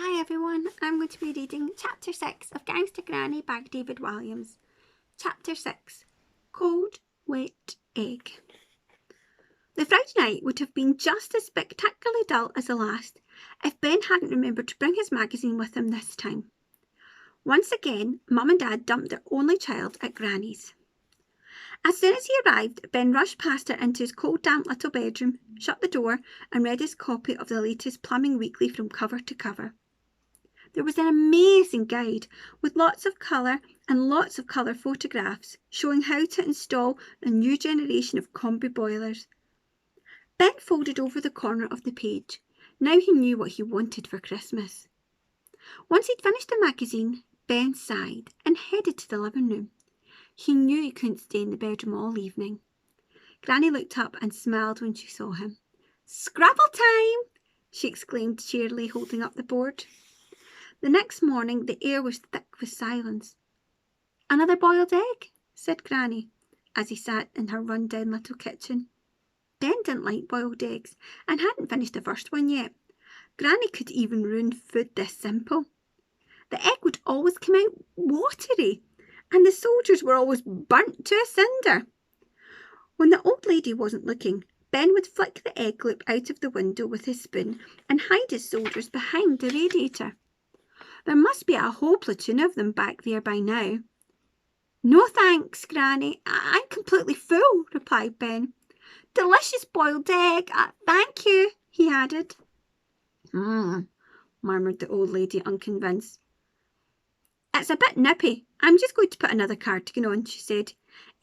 Hi everyone, I'm going to be reading Chapter 6 of Gangsta Granny by David Williams. Chapter 6 Cold, Wet Egg. The Friday night would have been just as spectacularly dull as the last if Ben hadn't remembered to bring his magazine with him this time. Once again, Mum and Dad dumped their only child at Granny's. As soon as he arrived, Ben rushed past her into his cold, damp little bedroom, shut the door, and read his copy of the latest Plumbing Weekly from cover to cover. There was an amazing guide with lots of colour and lots of colour photographs showing how to install the new generation of combi boilers. Ben folded over the corner of the page. Now he knew what he wanted for Christmas. Once he'd finished the magazine, Ben sighed and headed to the living room. He knew he couldn't stay in the bedroom all evening. Granny looked up and smiled when she saw him. "Scrabble time!" she exclaimed cheerily, holding up the board. The next morning the air was thick with silence. "Another boiled egg?" said Granny, as he sat in her run-down little kitchen. Ben didn't like boiled eggs and hadn't finished the first one yet. Granny could even ruin food this simple. The egg would always come out watery, and the soldiers were always burnt to a cinder. When the old lady wasn't looking, Ben would flick the egg loop out of the window with his spoon and hide his soldiers behind the radiator. There must be a whole platoon of them back there by now. "No thanks, Granny. I'm completely full," replied Ben. "Delicious boiled egg. Thank you," he added. Murmured the old lady, unconvinced. "It's a bit nippy. I'm just going to put another cardigan on," she said,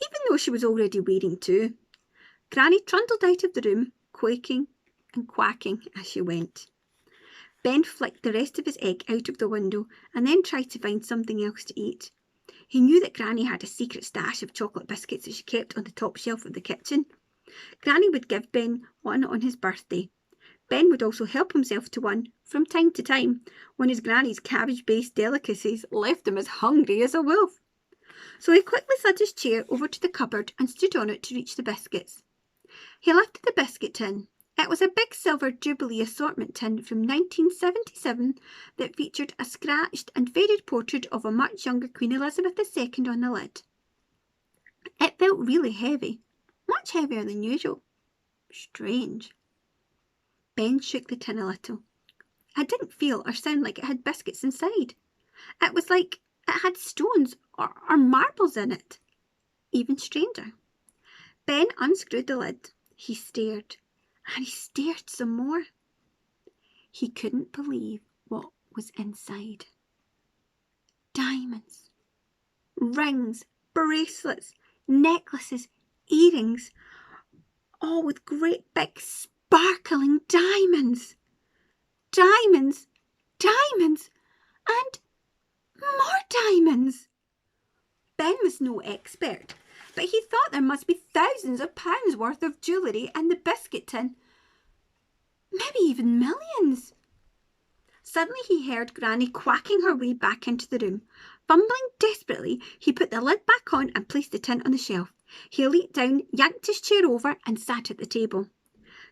even though she was already wearing two. Granny trundled out of the room, quaking and quacking as she went. Ben flicked the rest of his egg out of the window and then tried to find something else to eat. He knew that Granny had a secret stash of chocolate biscuits that she kept on the top shelf of the kitchen. Granny would give Ben one on his birthday. Ben would also help himself to one from time to time when his Granny's cabbage-based delicacies left him as hungry as a wolf. So he quickly slid his chair over to the cupboard and stood on it to reach the biscuits. He lifted the biscuit tin. It was a big silver Jubilee assortment tin from 1977 that featured a scratched and faded portrait of a much younger Queen Elizabeth II on the lid. It felt really heavy, much heavier than usual. Strange. Ben shook the tin a little. It didn't feel or sound like it had biscuits inside. It was like it had stones or marbles in it. Even stranger. Ben unscrewed the lid. He stared. And he stared some more. He couldn't believe what was inside. Diamonds, rings, bracelets, necklaces, earrings, all with great big sparkling diamonds. Diamonds, diamonds, and more diamonds. Ben was no expert, but he thought there must be thousands of pounds worth of jewellery in the biscuit tin. Maybe even millions. Suddenly he heard Granny quacking her way back into the room. Fumbling desperately, he put the lid back on and placed the tin on the shelf. He leaped down, yanked his chair over and sat at the table.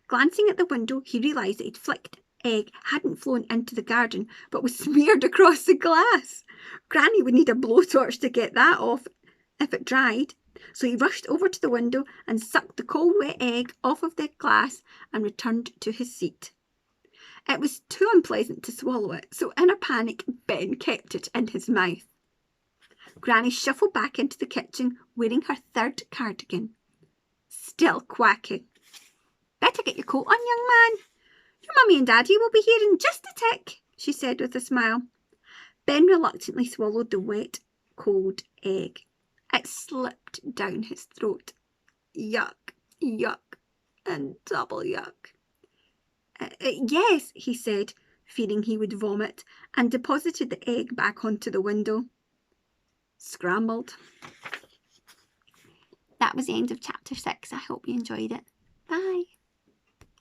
Glancing at the window, he realised that his flicked egg hadn't flown into the garden but was smeared across the glass. Granny would need a blowtorch to get that off if it dried. So he rushed over to the window and sucked the cold wet egg off of the glass and returned to his seat. It was too unpleasant to swallow it, so in a panic Ben kept it in his mouth. Granny shuffled back into the kitchen wearing her third cardigan, still quacking. "Better get your coat on, young man. Your mummy and daddy will be here in just a tick," she said with a smile. Ben reluctantly swallowed the wet, cold egg. It slipped down his throat. Yuck, yuck, and double yuck. "Yes," he said, fearing he would vomit, and deposited the egg back onto the window. Scrambled. That was the end of chapter 6. I hope you enjoyed it. Bye.